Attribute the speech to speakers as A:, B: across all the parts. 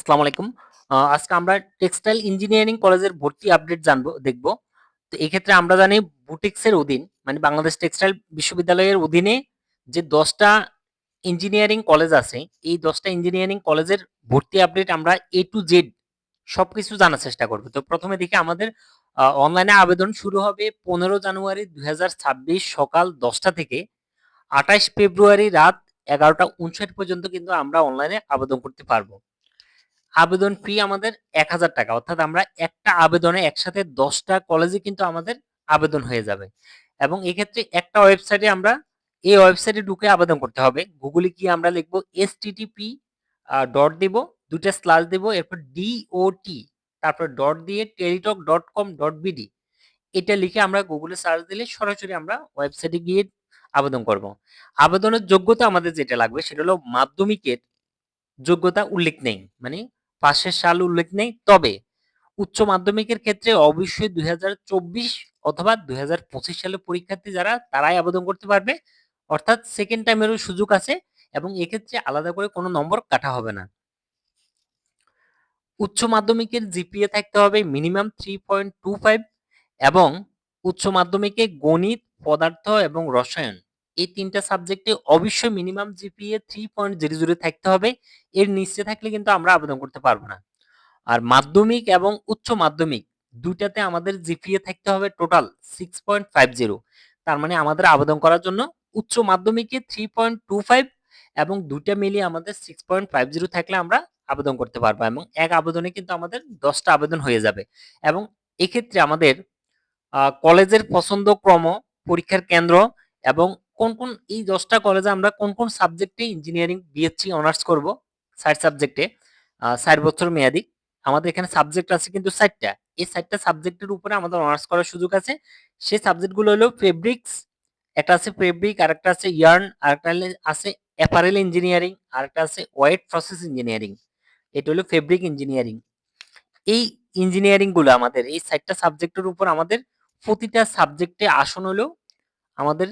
A: আসসালামু আলাইকুম। আজকে আমরা টেক্সটাইল ইঞ্জিনিয়ারিং কলেজের ভর্তি আপডেট দেখব। তো এক্ষেত্রে আমরা জানি বুটিক্সের অধীন মানে বাংলাদেশ টেক্সটাইল বিশ্ববিদ্যালয়ের অধীনে যে 10টা ইঞ্জিনিয়ারিং কলেজ আছে, এই 10টা ইঞ্জিনিয়ারিং কলেজের ভর্তি আপডেট আমরা এ টু জেড সবকিছু জানার চেষ্টা করব। তো প্রথমে দেখি আমাদের অনলাইনে আবেদন শুরু হবে 15 জানুয়ারি 2026 সকাল 10টা থেকে 28 ফেব্রুয়ারি রাত 11টা 59 পর্যন্ত কিন্তু আমরা অনলাইনে আবেদন করতে পারবো। আবেদন ফি আমাদের 1000 টাকা, অর্থাৎ আমরা একটা আবেদনে একসাথে 10টা কলেজে কিন্তু আমাদের আবেদন হয়ে যাবে। এবং এক্ষেত্রে একটা ওয়েবসাইটে আমরা এই ওয়েবসাইটে ঢুকে আবেদন করতে হবে। গুগলে গিয়ে আমরা লিখবো http ডট দিব, দুইটা স্ল্যাশ দিব, এরপর DOT, তারপর ডট দিয়ে টেলিটক.com.bd, এটা লিখে আমরা গুগলে সার্চ দিলে সরাসরি আমরা ওয়েবসাইটে গিয়ে আবেদন করব। আবেদনের যোগ্যতা আমাদের যেটা লাগবে সেটা হলো মাধ্যমিকের যোগ্যতা উল্লেখ নেই, মানে পাশের সাল উল্লেখ নেই। তবে উচ্চ মাধ্যমিকের ক্ষেত্রে অবশ্যই 2024 অথবা 2025 সালের পরীক্ষার্থী যারা তারাই আবেদন করতে পারবে, অর্থাৎ সেকেন্ড টাইমেরও সুযোগ আছে এবং এক্ষেত্রে আলাদা করে কোনো নম্বর কাটা হবে না। উচ্চ মাধ্যমিকের জিপিএ থাকতে হবে মিনিমাম 3.25 এবং উচ্চ মাধ্যমিকে গণিত, পদার্থ এবং রসায়ন এই তিনটা সাবজেক্টে অবশ্যই মিনিমাম জিপিএ 3.00 থাকতে হবে। এর নিচে থাকলে কিন্তু আমরা আবেদন করতে পারবো না। আর মাধ্যমিক এবং উচ্চ মাধ্যমিক দুইটাতে আমাদের জিপিএ থাকতে হবে টোটাল 6.50। তার মানে আমাদের আবেদন করার জন্য উচ্চ মাধ্যমিকে 3.25 এবং দুইটা মিলিয়ে আমাদের 6.50 থাকলে আমরা আবেদন করতে পারবো এবং এক আবেদনে কিন্তু আমাদের 10টা আবেদন হয়ে যাবে। এবং এক্ষেত্রে আমাদের কলেজের পছন্দ ক্রম, পরীক্ষার কেন্দ্র এবং কোন কোন এই 10টা কলেজে আমরা কোন কোন সাবজেক্টে ইঞ্জিনিয়ারিং বিএসসি অনার্স করব, 60 সাবজেক্টে 4 বছর মেয়াদি। আমাদের এখানে সাবজেক্ট আছে কিন্তু 4টা। এই 4টা সাবজেক্টের উপরে আমাদের অনার্স করার সুযোগ আছে। সেই সাবজেক্টগুলো হলো ফেব্রিক্স, একটা আছে ফেব্রিক, আরেকটা আছে ইয়ার্ন, আরেকটা আছে অ্যাপারেল ইঞ্জিনিয়ারিং, আরেকটা আছে ওয়েট প্রসেস ইঞ্জিনিয়ারিং। এটা হলো ফেব্রিক ইঞ্জিনিয়ারিং। এই ইঞ্জিনিয়ারিং গুলো আমাদের এই 4টা সাবজেক্টের উপর আমাদের প্রতিটা সাবজেক্টে আসন হলো আমাদের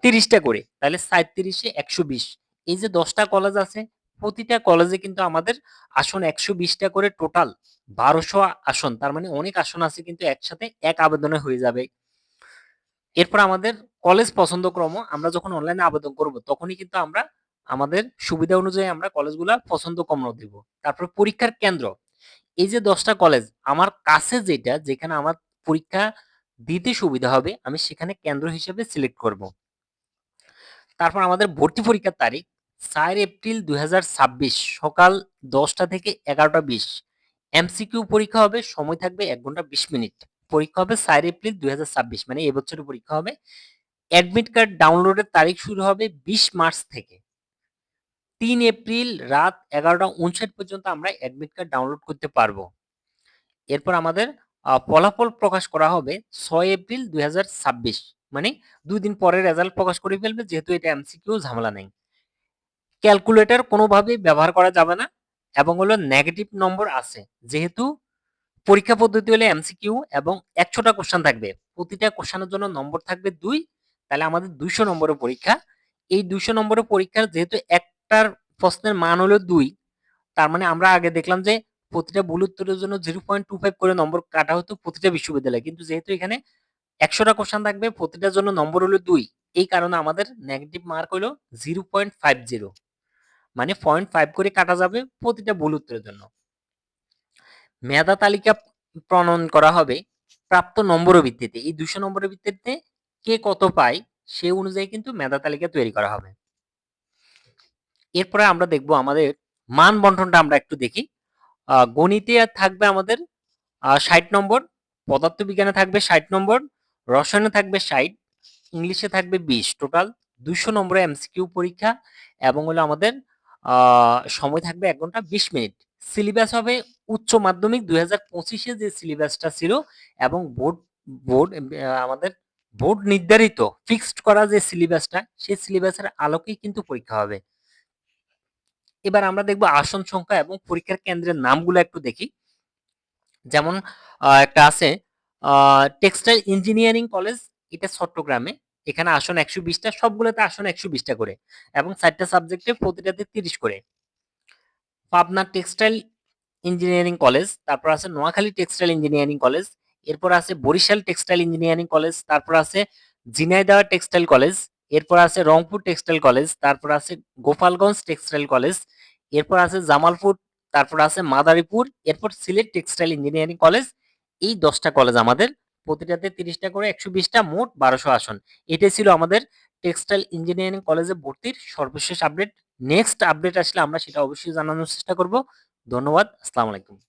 A: 30টা করে, তাহলে 37 120। এই যে 10টা কলেজ আছে প্রতিটা কলেজে কিন্তু আমাদের আসন 120টা করে, টোটাল 1200 আসন। তার মানে অনেক আসন আছে কিন্তু একসাথে এক আবেদনে হয়ে যাবে। এরপর আমাদের কলেজ পছন্দ ক্রম, আমরা যখন অনলাইনে আবেদন করব তখনই কিন্তু আমরা আমাদের সুবিধা অনুযায়ী আমরা কলেজগুলা পছন্দ ক্রম দিব। তারপর পরীক্ষার কেন্দ্র, এই যে 10টা কলেজ আমার কাছে যেটা যেখানে আমার পরীক্ষা দিতে সুবিধা হবে আমি সেখানে কেন্দ্র হিসেবে সিলেক্ট করব। তারপর আমাদের ভর্তি পরীক্ষার তারিখ 4 এপ্রিল 2026 সকাল 10টা থেকে 11টা 20। এমসিকিউ পরীক্ষা হবে, সময় থাকবে 1 ঘন্টা 20 মিনিট। পরীক্ষা হবে 4 এপ্রিল 2026, মানে এবছরের পরীক্ষা হবে। অ্যাডমিট কার্ড ডাউনলোডের তারিখ শুরু হবে 20 মার্চ থেকে। 3 এপ্রিল রাত 11টা 59 পর্যন্ত আমরা অ্যাডমিট কার্ড ডাউনলোড করতে পারবো। এরপর আমাদের ফলাফল প্রকাশ করা হবে 6 এপ্রিল 2026, মানে 2 দিন পরে রেজাল্ট প্রকাশ করে ফেলবে, যেহেতু এটা এমসিকিউ ঝামেলা নেই। ক্যালকুলেটর কোনোভাবেই ব্যবহার করা যাবে না এবং হলো নেগেটিভ নম্বর আছে, যেহেতু পরীক্ষা পদ্ধতি হলে এমসিকিউ এবং 100টা কোশ্চেন থাকবে, প্রতিটা কোশ্চেনের জন্য নম্বর থাকবে 2, তাহলে আমাদের 200 নম্বরের পরীক্ষা। এই 200 নম্বরের পরীক্ষার যেহেতু একটার প্রশ্নের মান হলো 2, তার মানে আমরা আগে দেখলাম যে প্রতিটা ভুল উত্তরের জন্য 0.25 করে নম্বর কাটা হতো প্রতিটা বিশ্ববিদ্যালয়ে, কিন্তু যেহেতু এখানে 100টা কোশ্চেন থাকবে প্রতিটার জন্য নম্বর হলো 2, এই কারণে আমাদের নেগেটিভ মার্ক হলো 0.50, মানে 0.5 করে কাটা যাবে প্রতিটা ভুল উত্তরের জন্য। মেধা তালিকা প্রণয়ন করা হবে প্রাপ্ত নম্বরের ভিত্তিতে, এই 200 নম্বরের ভিত্তিতে কে কত পায় সে অনুযায়ী কিন্তু মেধা তালিকা তৈরি করা হবে। এরপরে আমরা দেখব আমাদের মান বন্টনটা আমরা একটু দেখি। গণিতে থাকবে আমাদের 60 নম্বর, পদার্থবিজ্ঞানে থাকবে 60 নম্বর, রসায়নে থাকবে 60, ইংলিশে থাকবে 20, টোটাল 200 নম্বরের এমসিকিউ পরীক্ষা এবং হলো আমাদের সময় থাকবে 1 ঘন্টা 20 মিনিট। সিলেবাস হবে উচ্চ মাধ্যমিক 2025-এ যে সিলেবাসটা ছিল এবং বোর্ড বোর্ড আমাদের বোর্ড নির্ধারিত ফিক্সড করা যে সিলেবাসটা সেই সিলেবাসের আলোকেই কিন্তু পরীক্ষা হবে। এবার আমরা দেখব আসন সংখ্যা এবং পরীক্ষার কেন্দ্রের নামগুলো একটু দেখি। যেমন একটা আছে টেক্সটাইল ইঞ্জিনিয়ারিং কলেজ, এটা চট্টগ্রামে, এখানে আসন 120টা, সবগুলোতে আসন 120টা করে এবং 4টা সাবজেক্টে প্রতিটাতে 30 করে। পাবনা টেক্সটাইল ইঞ্জিনিয়ারিং কলেজ, তারপর আছে নোয়াখালী টেক্সটাইল ইঞ্জিনিয়ারিং কলেজ, এরপর আছে বরিশাল টেক্সটাইল ইঞ্জিনিয়ারিং কলেজ, তারপর আছে ঝিনাইদহ টেক্সটাইল কলেজ, এরপর আছে রংপুর টেক্সটাইল কলেজ, তারপর আছে গোপালগঞ্জ টেক্সটাইল কলেজ, এরপর আছে জামালপুর, তারপর আছে মাদারীপুর, এরপর সিলেট টেক্সটাইল ইঞ্জিনিয়ারিং কলেজ। এই 10টা কলেজ আমাদের, প্রতিটাতে 30টা করে 120টা, মোট 1200 আসন। এটাই ছিল আমাদের টেক্সটাইল ইঞ্জিনিয়ারিং কলেজে ভর্তির সর্বশেষ আপডেট। নেক্সট আপডেট আসলে আমরা সেটা অবশ্যই জানানোর চেষ্টা করব। ধন্যবাদ। আসসালামু আলাইকুম।